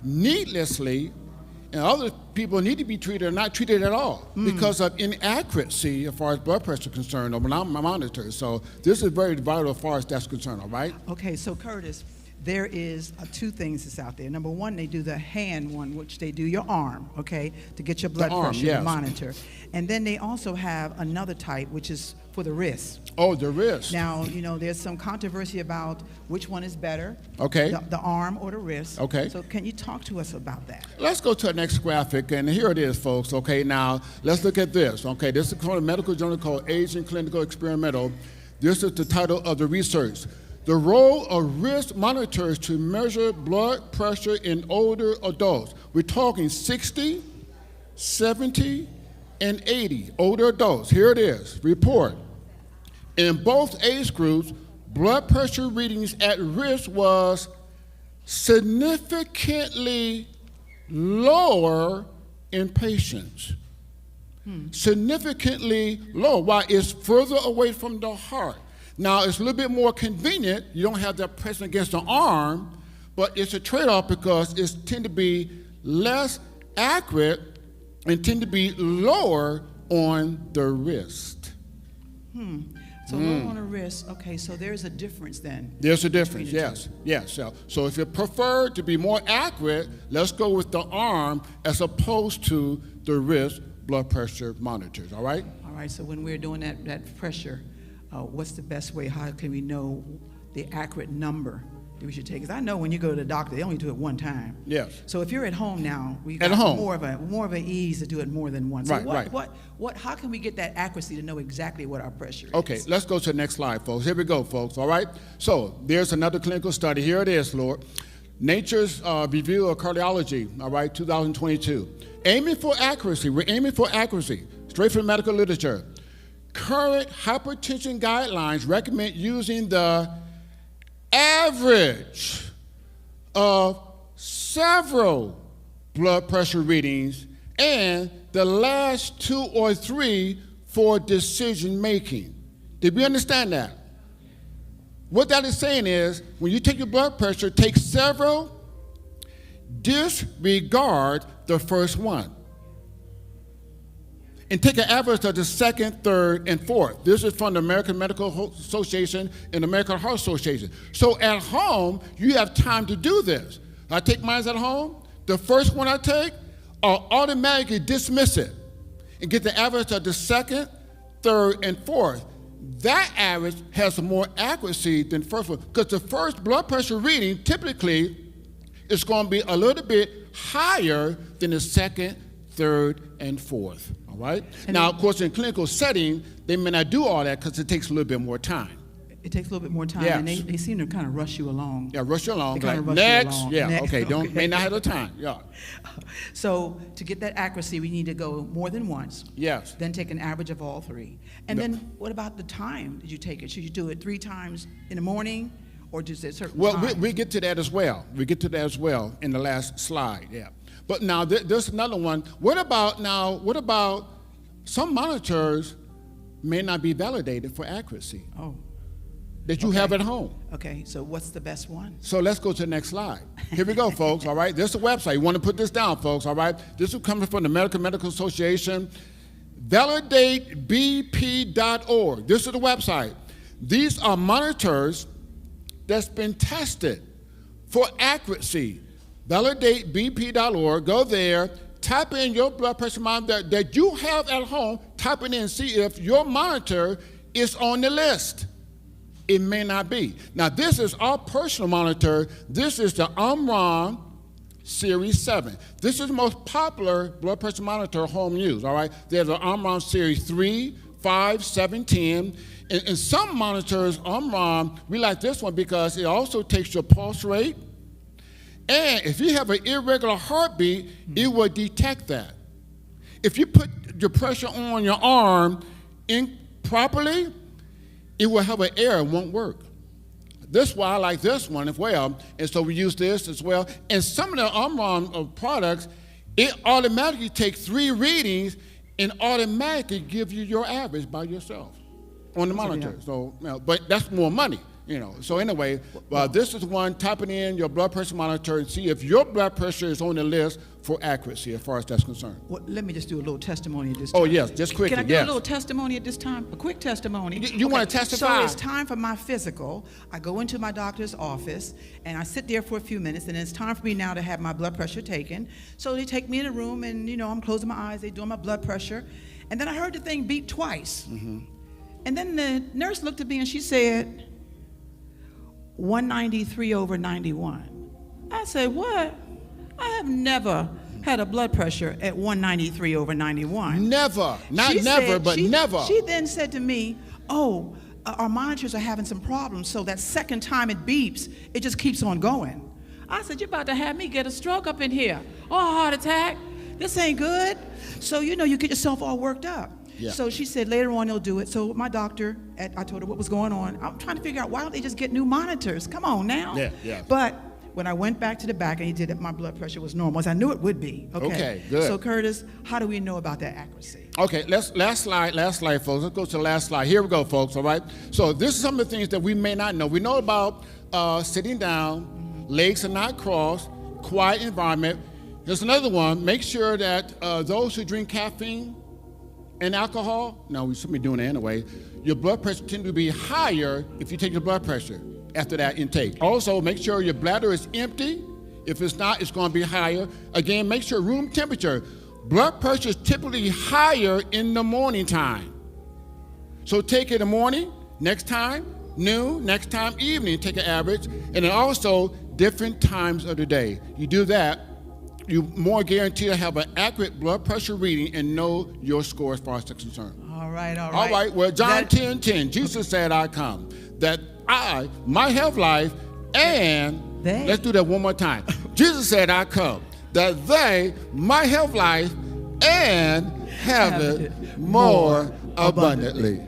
needlessly, and other people need to be treated or not treated at all because of inaccuracy as far as blood pressure is concerned or monitors. So this is very vital as far as that's concerned, all right? Okay, so Curtis, there is two things that's out there. Number one, they do the hand one, which they do your arm, okay, to get your blood pressure to monitor. And then they also have another type, which is for the wrist. Oh, the wrist. Now, there's some controversy about which one is better, okay, the arm or the wrist. Okay. So can you talk to us about that? Let's go to the next graphic, and here it is, folks. Okay, now let's look at this. Okay, this is from a medical journal called Asian Clinical Experimental. This is the title of the research. The role of wrist monitors to measure blood pressure in older adults. We're talking 60, 70, and 80, older adults. Here it is, report. In both age groups, blood pressure readings at risk was significantly lower in patients. Significantly lower. Why? It's further away from the heart. Now, it's a little bit more convenient. You don't have that pressing against the arm, but it's a trade-off because it tend to be less accurate and tend to be lower on the wrist. So low on the wrist, okay, so there's a difference then. There's a difference, yes. Yes. So if you prefer to be more accurate, let's go with the arm as opposed to the wrist blood pressure monitors, all right? All right, so when we're doing that pressure, what's the best way? How can we know the accurate number that we should take? Because I know when you go to the doctor, they only do it one time. Yes. So if you're at home now, we got more of an ease to do it more than once. So Right. How can we get that accuracy to know exactly what our pressure is? Okay, let's go to the next slide, folks. Here we go, folks, all right? So there's another clinical study. Here it is, Lord. Nature's Review of Cardiology, all right, 2022. Aiming for accuracy. We're aiming for accuracy, straight from medical literature. Current hypertension guidelines recommend using the average of several blood pressure readings and the last 2 or 3 for decision making. Did we understand that? What that is saying is, when you take your blood pressure, take several, disregard the first one, and take an average of the second, third, and fourth. This is from the American Medical Association and American Heart Association. So at home, you have time to do this. I take mine at home. The first one I take, I'll automatically dismiss it and get the average of the second, third, and fourth. That average has more accuracy than the first one, because the first blood pressure reading typically is going to be a little bit higher than the second, third, and fourth, all right? And now, of course, in a clinical setting, they may not do all that because it takes a little bit more time. It takes a little bit more time, and they seem to kind of rush you along. Yeah, rush you along. They rush next, you along. Yeah, next, okay, may not have the time, yeah. So to get that accuracy, we need to go more than once. Yes. Then take an average of all 3. And then what about the time that you take it? Should you do it 3 times in the morning, or just at certain time? Well, we get to that as well. We get to that as well in the last slide, yeah. But now there's another one. What about some monitors may not be validated for accuracy? Oh. That you have at home. Okay, so what's the best one? So let's go to the next slide. Here we go, folks, all right? This is a website. You want to put this down, folks, all right? This is coming from the American Medical Association. ValidateBP.org. This is the website. These are monitors that's been tested for accuracy. ValidateBP.org. Go there, type in your blood pressure monitor that you have at home, type it in and see if your monitor is on the list. It may not be. Now, this is our personal monitor. This is the Omron Series 7. This is the most popular blood pressure monitor home use, all right? There's the Omron Series 3, 5, 7, 10. And some monitors, Omron, we like this one because it also takes your pulse rate. And if you have an irregular heartbeat, it will detect that. If you put your pressure on your arm improperly, it will have an error and won't work. This is why I like this one as well, and so we use this as well. And some of the Omron products, it automatically takes 3 readings and automatically give you your average by yourself on the monitor. So, but that's more money. So anyway, this is one, type it in, your blood pressure monitor, and see if your blood pressure is on the list for accuracy as far as that's concerned. Well, let me just do a little testimony at this time. Oh, yes, just quickly, Can I do a little testimony at this time? A quick testimony. You want to testify? So it's time for my physical. I go into my doctor's office, and I sit there for a few minutes, and it's time for me now to have my blood pressure taken. So they take me in a room, and, I'm closing my eyes. They're doing my blood pressure. And then I heard the thing beep twice. Mm-hmm. And then the nurse looked at me, and she said, 193/91. I said, what? I have never had a blood pressure at 193/91. Never. Not She never, said- but she- never. She then said to me, our monitors are having some problems, so that second time it beeps, it just keeps on going. I said, you're about to have me get a stroke up in here, or a heart attack. This ain't good. So, you get yourself all worked up. Yeah. So she said later on they'll do it. So my doctor, I told her what was going on. I'm trying to figure out, why don't they just get new monitors? Come on now. Yeah. But when I went back to the back and he did it, my blood pressure was normal. I knew it would be. Okay, good. So Curtis, how do we know about that accuracy? Okay, last slide, folks. Let's go to the last slide. Here we go, folks, all right? So this is some of the things that we may not know. We know about sitting down, legs are not crossed, quiet environment. There's another one. Make sure that those who drink caffeine and alcohol, no, we shouldn't be doing it anyway, your blood pressure tends to be higher if you take your blood pressure after that intake. Also, make sure your bladder is empty. If it's not, it's going to be higher. Again, make sure room temperature. Blood pressure is typically higher in the morning time. So take it in the morning, next time, noon, next time, evening, take an average, and then also different times of the day. You do that, you more guaranteed to have an accurate blood pressure reading and know your score as far as that's concerned. All right. All right, well, John 10:10, Jesus said, I come, that I, my health life, and they. Let's do that one more time. Jesus said, I come, that they, my health life, and have it more abundantly.